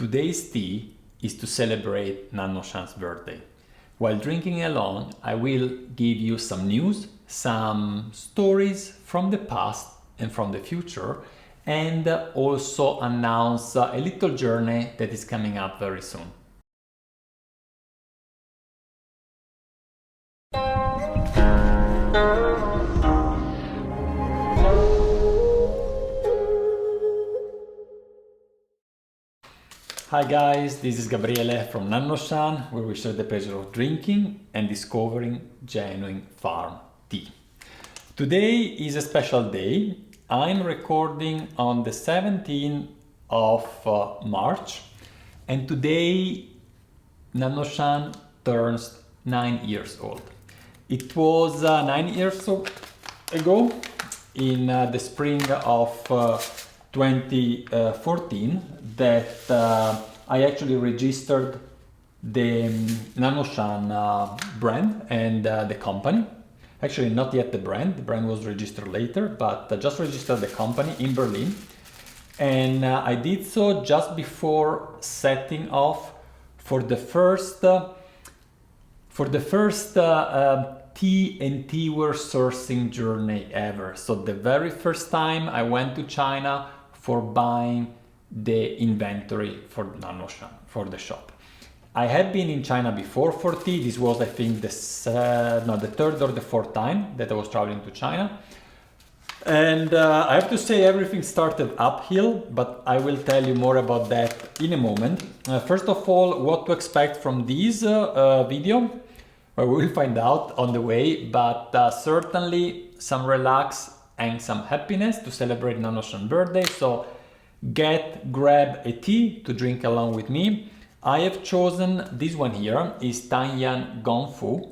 Today's tea is to celebrate Nannuoshan's birthday. While drinking along, I will give you some news, some stories from the past and from the future, and also announce a little journey that is coming up very soon. Hi guys, this is Gabriele from Nannuoshan, where we share the pleasure of drinking and discovering genuine farm tea. Today is a special day. I'm recording on the 17th of March, and today Nannuoshan turns 9 years old. It was 9 years ago, in the spring of 2014, that I actually registered the Nannuoshan brand and the company. Actually, not yet the brand was registered later, but just registered the company in Berlin. And I did so just before setting off for the first tea and teaware sourcing journey ever. So the very first time I went to China for buying the inventory for Nannuoshan, for the shop. I had been in China before for tea. This was, I think, the third or the fourth time that I was traveling to China. And I have to say everything started uphill, but I will tell you more about that in a moment. First of all, what to expect from this video, well, we will find out on the way, but certainly some relax and some happiness to celebrate Nannuoshan birthday. So grab a tea to drink along with me. I have chosen this one here, is Tanyan Gongfu,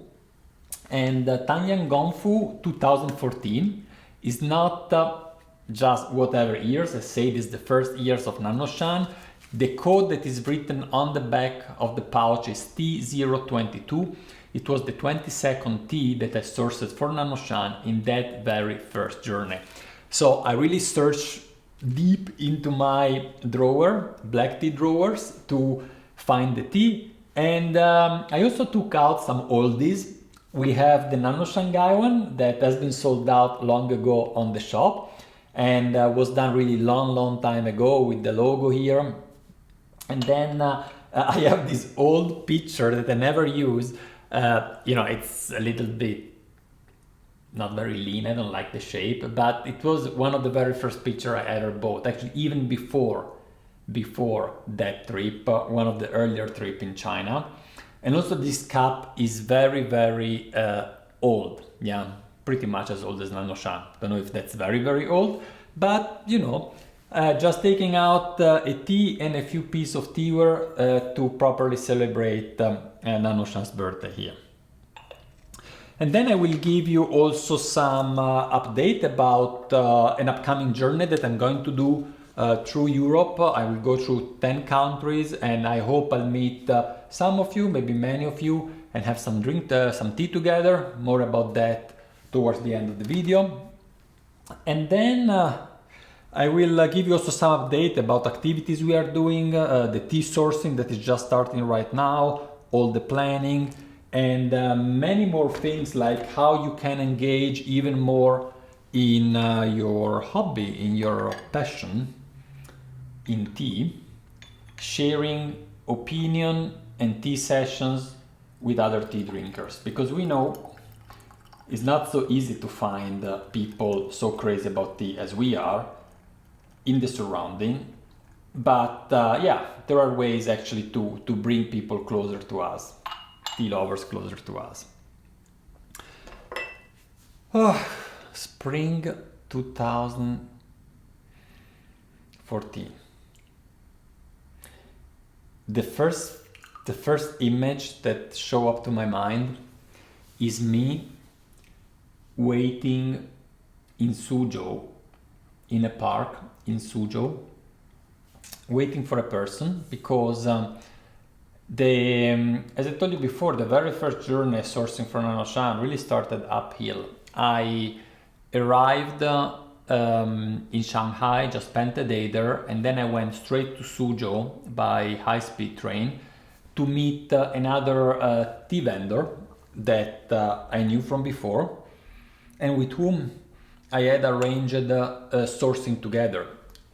and Tanyan Gongfu 2014 is not just whatever years. I say this is the first years of Nannuoshan. The code that is written on the back of the pouch is T022. It was the 22nd tea that I sourced for Nannuoshan in that very first journey. So I really searched deep into my drawer, black tea drawers, to find the tea. And I also took out some oldies. We have the Nannuoshan one that has been sold out long ago on the shop and was done really long time ago with the logo here. And then I have this old picture that I never use. It's a little bit not very lean. I don't like the shape, but it was one of the very first picture I ever bought. Actually, even before that trip, one of the earlier trip in China. And also this cup is very old. Yeah, pretty much as old as Nannuoshan. Don't know if that's very old, but just taking out a tea and a few pieces of teaware to properly celebrate Nannuoshan's birthday here. And then I will give you also some update about an upcoming journey that I'm going to do through Europe. I will go through 10 countries, and I hope I'll meet some of you, maybe many of you, and have some tea together. More about that towards the end of the video. And then I will give you also some update about activities we are doing, the tea sourcing that is just starting right now, all the planning, and many more things like how you can engage even more in your hobby, in your passion in tea, sharing opinion and tea sessions with other tea drinkers, because we know it's not so easy to find people so crazy about tea as we are in the surrounding. But yeah, there are ways actually to bring people closer to us, tea lovers closer to us. Spring 2014. The first image that show up to my mind is me waiting in Suzhou, in a park in Suzhou, waiting for a person, because as I told you before, the very first journey sourcing for Nannuoshan really started uphill. I arrived in Shanghai, just spent a day there, and then I went straight to Suzhou by high-speed train to meet another tea vendor that I knew from before, and with whom I had arranged sourcing together.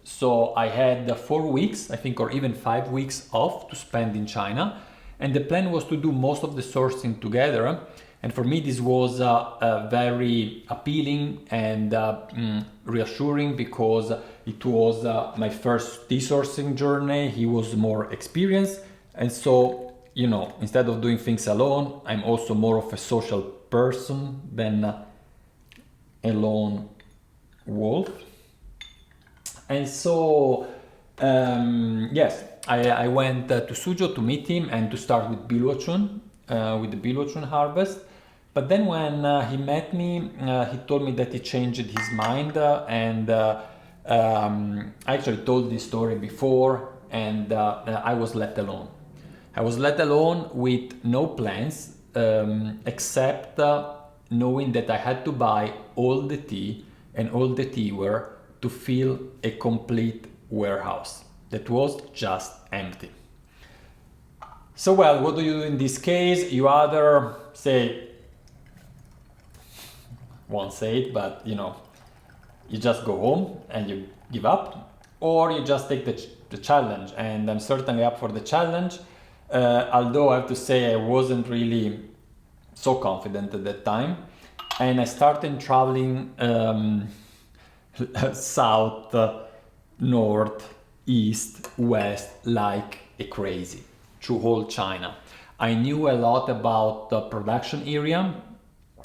So I had 4 weeks, I think, or even 5 weeks off to spend in China, and the plan was to do most of the sourcing together. And for me, this was very appealing and reassuring, because it was my first tea sourcing journey. He was more experienced, and so, you know, instead of doing things alone, I'm also more of a social person than a lone wolf. And so, yes, I went to Suzhou to meet him and to start with Biluochun, with the Biluochun harvest. But then when he met me, he told me that he changed his mind, and I actually told this story before, and I was left alone. I was left alone with no plans, except knowing that I had to buy all the tea and all the teaware to fill a complete warehouse that was just empty. So, well, what do you do in this case? You either say, won't say it, but you know, you just go home and you give up, or you just take the challenge. And I'm certainly up for the challenge, although I have to say I wasn't really so confident at that time. And I started traveling south, north, east, west like a crazy through whole China. I knew a lot about the production area.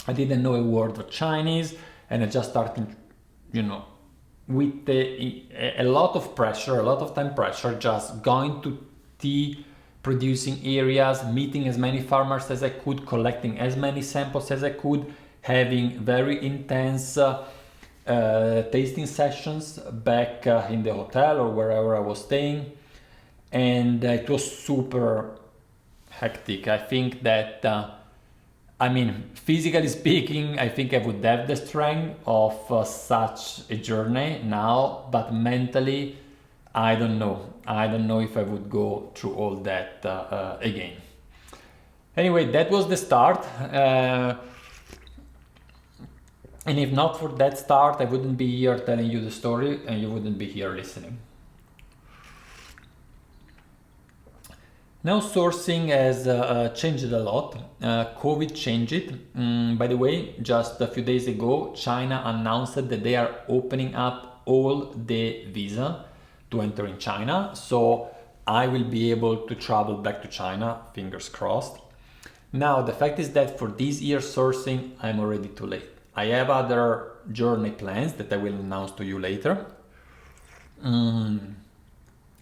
I didn't know a word of Chinese, and I just started, you know, with a lot of pressure, a lot of time pressure, just going to tea producing areas, meeting as many farmers as I could, collecting as many samples as I could, having very intense tasting sessions back in the hotel or wherever I was staying. And it was super hectic. I think that, I mean, physically speaking, I think I would have the strength of such a journey now, but mentally, I don't know. I don't know if I would go through all that again. Anyway, that was the start. And if not for that start, I wouldn't be here telling you the story, and you wouldn't be here listening. Now sourcing has changed a lot. COVID changed it. By the way, just a few days ago, China announced that they are opening up all the visa to enter in China. So I will be able to travel back to China, fingers crossed. Now, the fact is that for this year's sourcing, I'm already too late. I have other journey plans that I will announce to you later.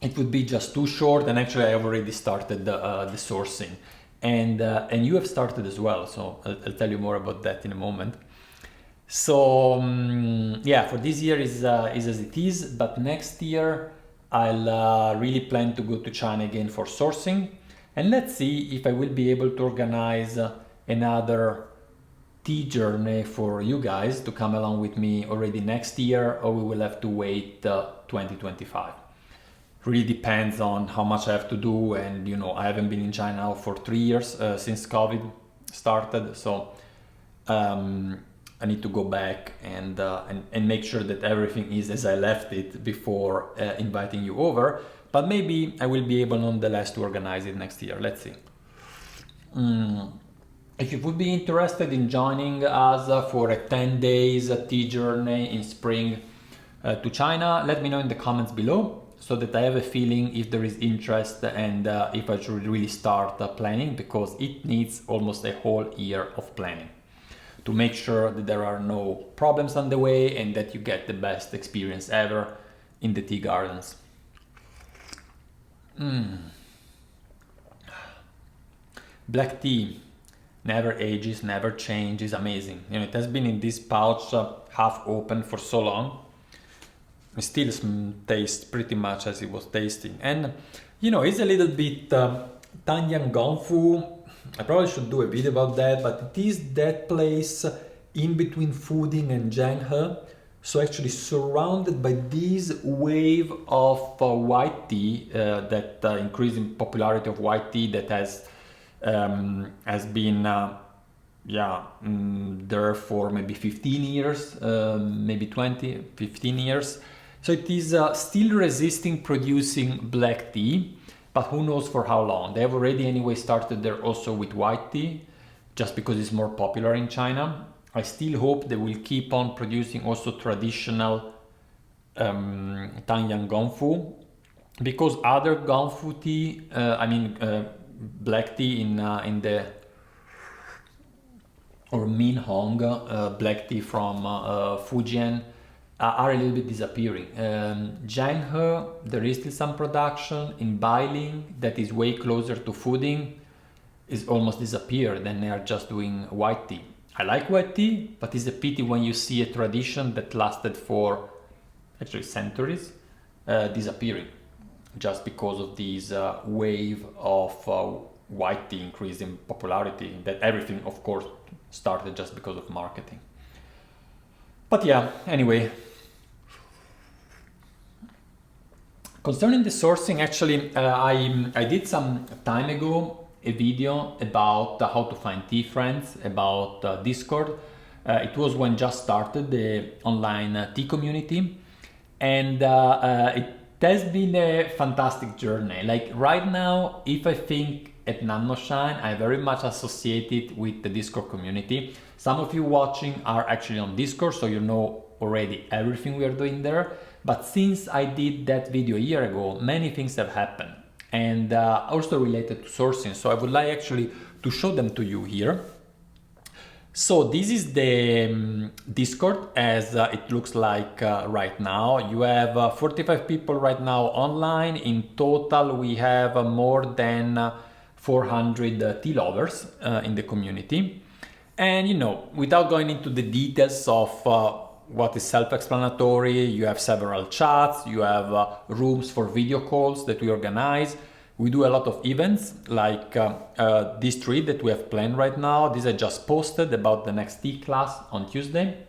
It would be just too short, and actually I have already started the sourcing, and you have started as well, so I'll tell you more about that in a moment. So yeah, for this year is as it is, but next year I'll really plan to go to China again for sourcing, and let's see if I will be able to organize another tea journey for you guys to come along with me already next year, or we will have to wait 2025. Really depends on how much I have to do, and you know, I haven't been in China now for 3 years since COVID started, so I need to go back and make sure that everything is as I left it before inviting you over. But maybe I will be able nonetheless to organize it next year. Let's see. If you would be interested in joining us for a 10 days tea journey in spring to China, let me know in the comments below, so that I have a feeling if there is interest and if I should really start planning, because it needs almost a whole year of planning to make sure that there are no problems on the way and that you get the best experience ever in the tea gardens. Black tea never ages, never changes, amazing. You know, it has been in this pouch half open for so long. It still tastes pretty much as it was tasting, and you know, it's a little bit Tanyang Gongfu. I probably should do a video about that, but it is that place in between Fuding and Zhenghe So actually surrounded by this wave of white tea, that increasing popularity of white tea that has been there for maybe 15 years, maybe 20, 15 years. So it is still resisting producing black tea, but who knows for how long. They have already anyway started there also with white tea, just because it's more popular in China. I still hope they will keep on producing also traditional Tangyang Gongfu, because other Gongfu tea, black tea in the or Min Hong black tea from Fujian are a little bit disappearing. Zhenghe, there is still some production. In Bailing, that is way closer to Fuding, is almost disappeared, and they are just doing white tea. I like white tea, but it's a pity when you see a tradition that lasted for actually centuries disappearing, just because of this wave of white tea increase in popularity, that everything of course started just because of marketing. But yeah, anyway, concerning the sourcing, actually I did some time ago a video about how to find tea friends, about Discord. It was when just started the online tea community, and it has been a fantastic journey. Like right now, if I think at Nannuoshan, I very much associate it with the Discord community. Some of you watching are actually on Discord, so you know already everything we are doing there. But since I did that video a year ago, many things have happened, and also related to sourcing. So I would like actually to show them to you here. So this is the Discord as it looks like right now. You have 45 people right now online. In total, we have more than 400 tea lovers in the community. And without going into the details of what is self-explanatory, you have several chats, you have rooms for video calls that we organize. We do a lot of events like these 3 that we have planned right now. These I just posted about the next tea class on Tuesday.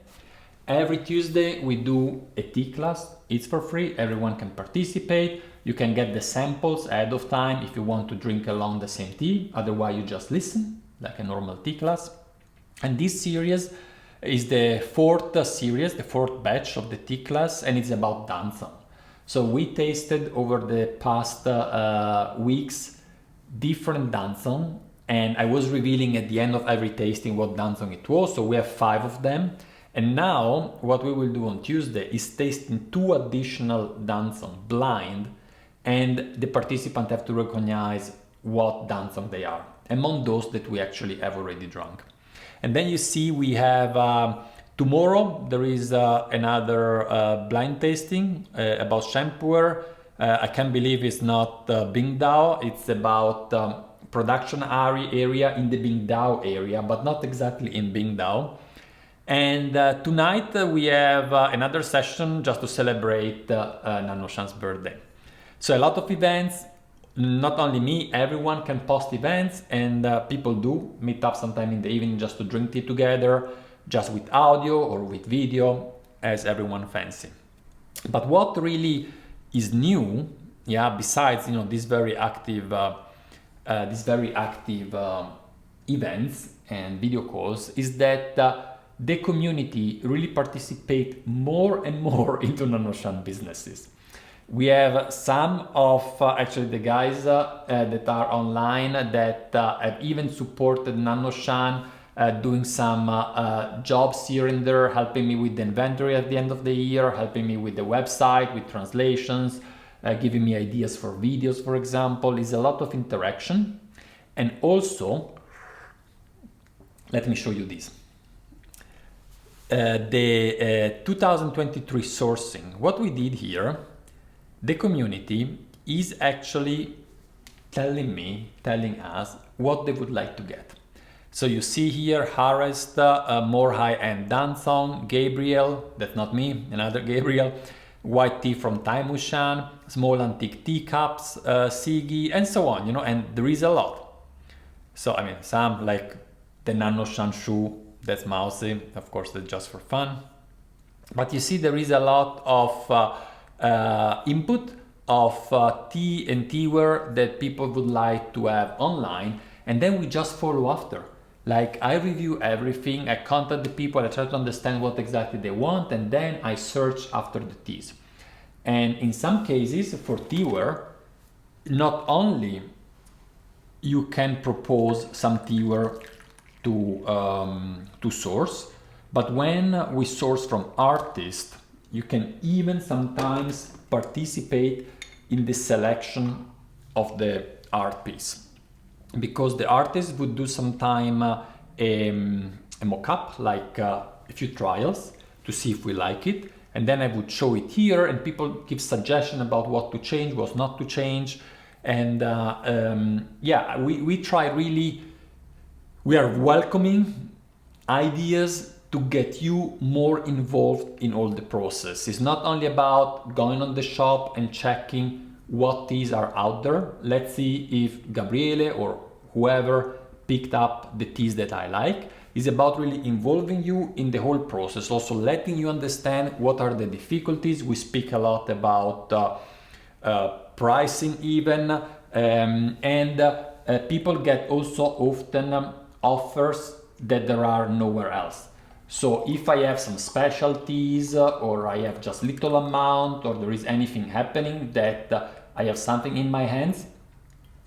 Every Tuesday we do a tea class. It's for free. Everyone can participate. You can get the samples ahead of time if you want to drink along the same tea. Otherwise you just listen like a normal tea class. And this series is the 4th series, the 4th batch of the tea class, and it's about Danzang. So we tasted over the past weeks different Danzang, and I was revealing at the end of every tasting what Danzang it was. So we have 5 of them. And now what we will do on Tuesday is tasting 2 additional Danzang blind, and the participants have to recognize what Danzang they are, among those that we actually have already drunk. And then you see we have tomorrow there is another blind tasting about Shampooer. I can't believe it's not Bingdao. It's about production area in the Bingdao area, but not exactly in Bingdao. And tonight we have another session just to celebrate Nannuoshan's birthday. So a lot of events. Not only me, everyone can post events, and people do meet up sometime in the evening just to drink tea together, just with audio or with video, as everyone fancy. But what really is new, besides these very active events and video calls, is that the community really participate more and more into Nannuoshan businesses. We have some of actually the guys that are online that have even supported Nannuoshan, doing some jobs here and there, helping me with the inventory at the end of the year, helping me with the website, with translations, giving me ideas for videos, for example. Is a lot of interaction. And also, let me show you this. The 2023 sourcing. What we did here, the community is actually telling us what they would like to get. So you see here, Harvest, more high-end Danzang, Gabriele, that's not me, another Gabriele, white tea from Nannuoshan, small antique teacups, Sigi, and so on, and there is a lot. So, some like the Nannuoshan shoe, that's mousy, of course, that's just for fun. But you see, there is a lot of input of tea and teaware that people would like to have online, and then we just follow after. Like, I review everything, I contact the people, I try to understand what exactly they want, and then I search after the teas. And in some cases, for teaware, not only you can propose some teaware to source, but when we source from artists, you can even sometimes participate in the selection of the art piece, because the artist would do sometime a mock-up, like a few trials to see if we like it, and then I would show it here, and people give suggestion about what to change, what not to change. And yeah, we try really, we are welcoming ideas to get you more involved in all the process. It's not only about going on the shop and checking what teas are out there. Let's see if Gabriele or whoever picked up the teas that I like. It's about really involving you in the whole process, also letting you understand what are the difficulties. We speak a lot about pricing even, and people get also often offers that there are nowhere else. So if I have some specialties or I have just little amount, or there is anything happening that I have something in my hands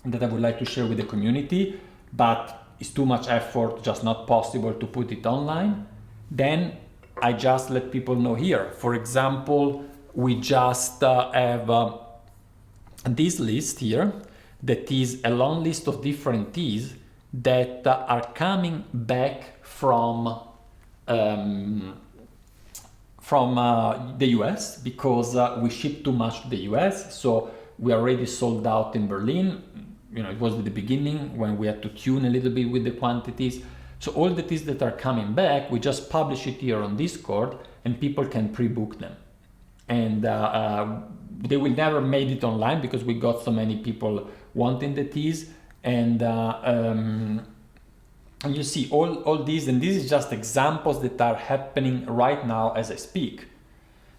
that I would like to share with the community, but it's too much effort, just not possible to put it online, then I just let people know here. For example, we just have this list here that is a long list of different teas that are coming back from the US, because we ship too much to the US, so we are already sold out in Berlin. You know, it was at the beginning when we had to tune a little bit with the quantities. So all the teas that are coming back, we just publish it here on Discord, and people can pre-book them. And they will never made it online because we got so many people wanting the teas. And you see all these, and this is just examples that are happening right now as I speak.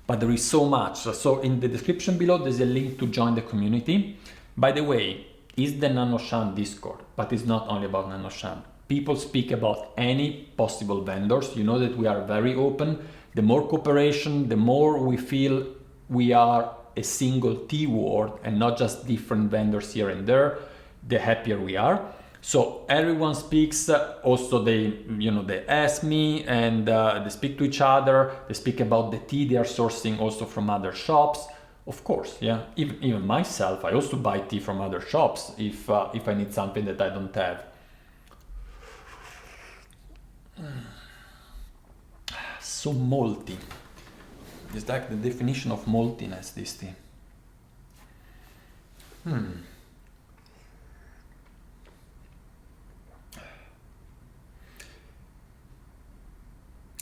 But there is so much. So in the description below, there's a link to join the community. By the way, it's the Nannuoshan Discord, but it's not only about Nannuoshan. People speak about any possible vendors. You know that we are very open. The more cooperation, the more we feel we are a single tea world and not just different vendors here and there, the happier we are. So everyone speaks. Also, they ask me, and they speak to each other. They speak about the tea they are sourcing also from other shops. Of course, yeah. Even myself, I also buy tea from other shops if I need something that I don't have. So malty. It's like the definition of maltiness, this tea.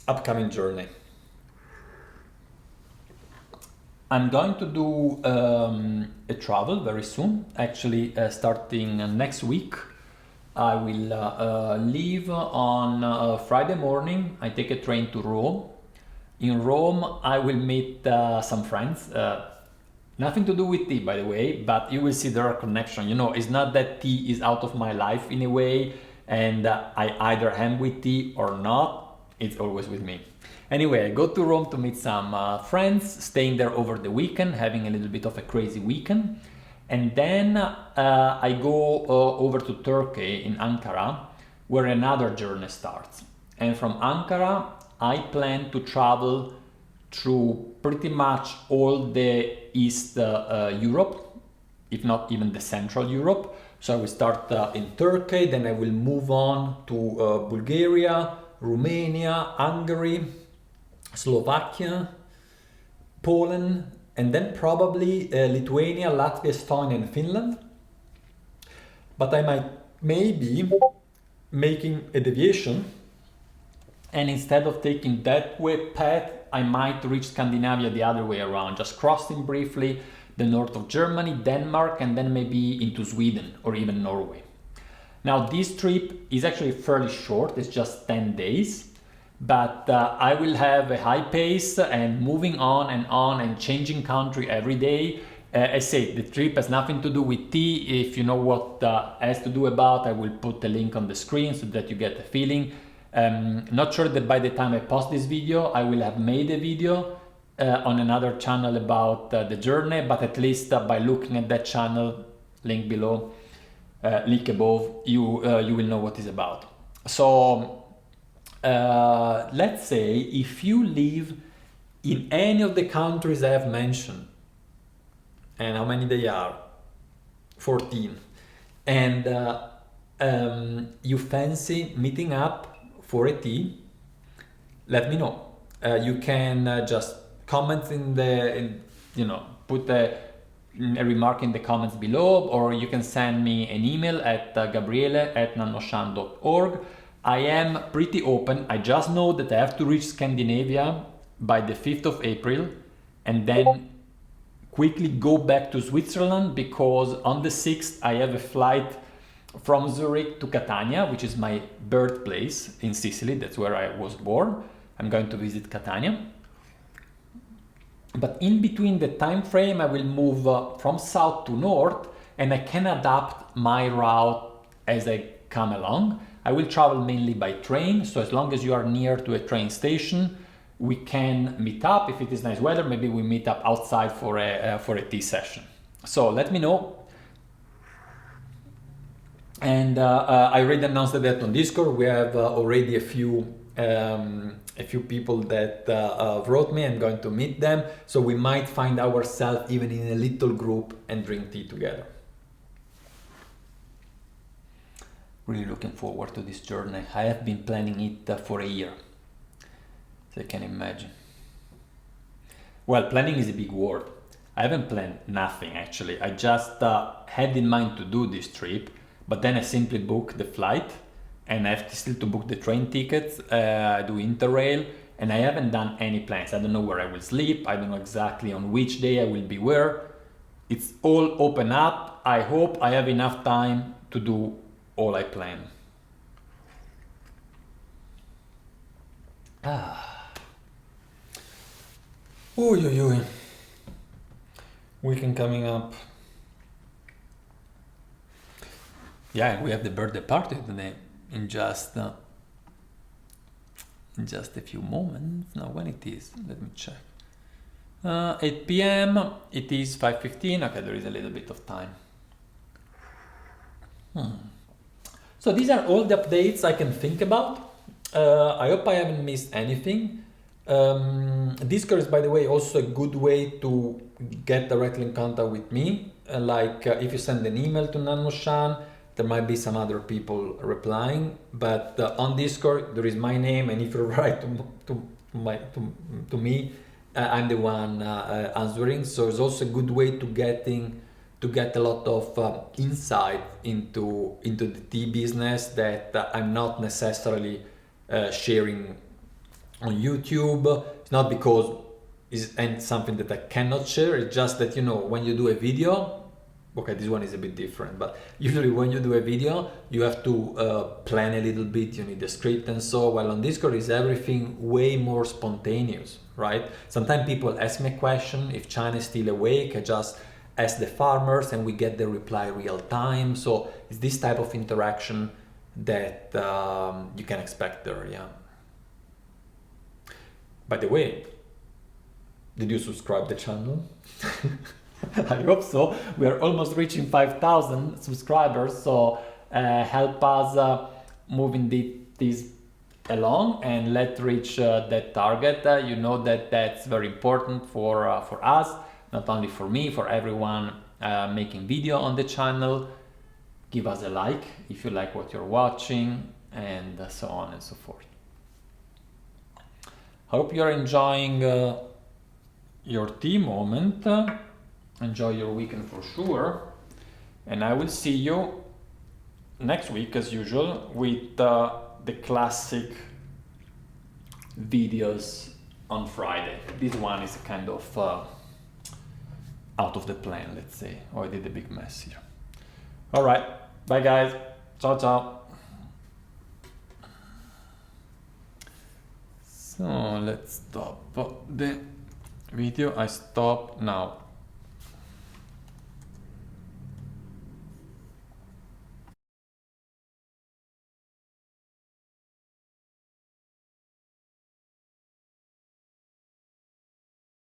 Upcoming journey. I'm going to do a travel very soon, actually starting next week. I will leave on Friday morning. I take a train to Rome. In Rome, I will meet some friends. Nothing to do with tea, by the way, but you will see there are connections. You know, it's not that tea is out of my life in a way, and I either am with tea or not. It's always with me. Anyway, I go to Rome to meet some friends, staying there over the weekend, having a little bit of a crazy weekend. And then I go over to Turkey in Ankara, where another journey starts. And from Ankara, I plan to travel through pretty much all the East Europe, if not even the Central Europe. So I will start in Turkey, then I will move on to Bulgaria, Romania, Hungary, Slovakia, Poland, and then probably Lithuania, Latvia, Estonia, and Finland. But I might maybe making a deviation, and instead of taking that way path, I might reach Scandinavia the other way around, just crossing briefly the north of Germany, Denmark, and then maybe into Sweden or even Norway. Now this trip is actually fairly short, it's just 10 days, but I will have a high pace and moving on and changing country every day. I say the trip has nothing to do with tea. If you know what has to do about, I will put a link on the screen so that you get a feeling. Not sure that by the time I post this video, I will have made a video on another channel about the journey, but at least by looking at that channel, link below, link above, you will know what it's about. So let's say if you live in any of the countries I have mentioned, and how many they are? 14. And you fancy meeting up for a tea, let me know. You can just comment put a remark in the comments below, or you can send me an email at gabriele@nannuoshan.org. I am pretty open. I just know that I have to reach Scandinavia by the 5th of April and then quickly go back to Switzerland, because on the 6th I have a flight from Zurich to Catania, which is my birthplace in Sicily. That's where I was born. I'm going to visit Catania. But in between the time frame, I will move from south to north, and I can adapt my route as I come along. I will travel mainly by train, so as long as you are near to a train station, we can meet up. If it is nice weather, maybe we meet up outside for a tea session. So let me know. And I already announced that on Discord. We have already a few people that wrote me. I'm going to meet them, so we might find ourselves even in a little group and drink tea together. Really looking forward to this journey. I have been planning it for a year, so you can imagine. Well, planning is a big word. I haven't planned nothing actually. I just had in mind to do this trip, but then I simply booked the flight, and I have still to book the train tickets. I do Interrail, and I haven't done any plans. I don't know where I will sleep. I don't know exactly on which day I will be where. It's all open up. I hope I have enough time to do all I plan. Weekend coming up. Yeah, we have the birthday party today in just a few moments. Now, when it is, let me check. 8 p.m. It is 5:15. Okay, there is a little bit of time. So these are all the updates I can think about. I hope I haven't missed anything. Discord is, by the way, also a good way to get directly in contact with me. If you send an email to Nannuoshan, there might be some other people replying, but on Discord there is my name, and if you write to me, I'm the one answering. So it's also a good way to get a lot of insight into the tea business that I'm not necessarily sharing on YouTube. It's not because it's something that I cannot share. It's just that, when you do a video, okay, this one is a bit different, but usually when you do a video, you have to plan a little bit. You need a script and so. While on Discord is everything way more spontaneous, right? Sometimes people ask me a question. If China is still awake, I just ask the farmers and we get the reply real time. So it's this type of interaction that you can expect there, yeah. By the way, did you subscribe the channel? I hope so. We are almost reaching 5,000 subscribers, so help us moving this along, and let's reach that target. You know that's very important for us, not only for me, for everyone making video on the channel. Give us a like if you like what you're watching, and so on and so forth. Hope you're enjoying your tea moment. Enjoy your weekend for sure, and I will see you next week as usual with the classic videos on Friday. This one is kind of out of the plan, let's say. Oh, I did a big mess here. All right, bye guys. Ciao ciao. So let's stop the video. I stop now.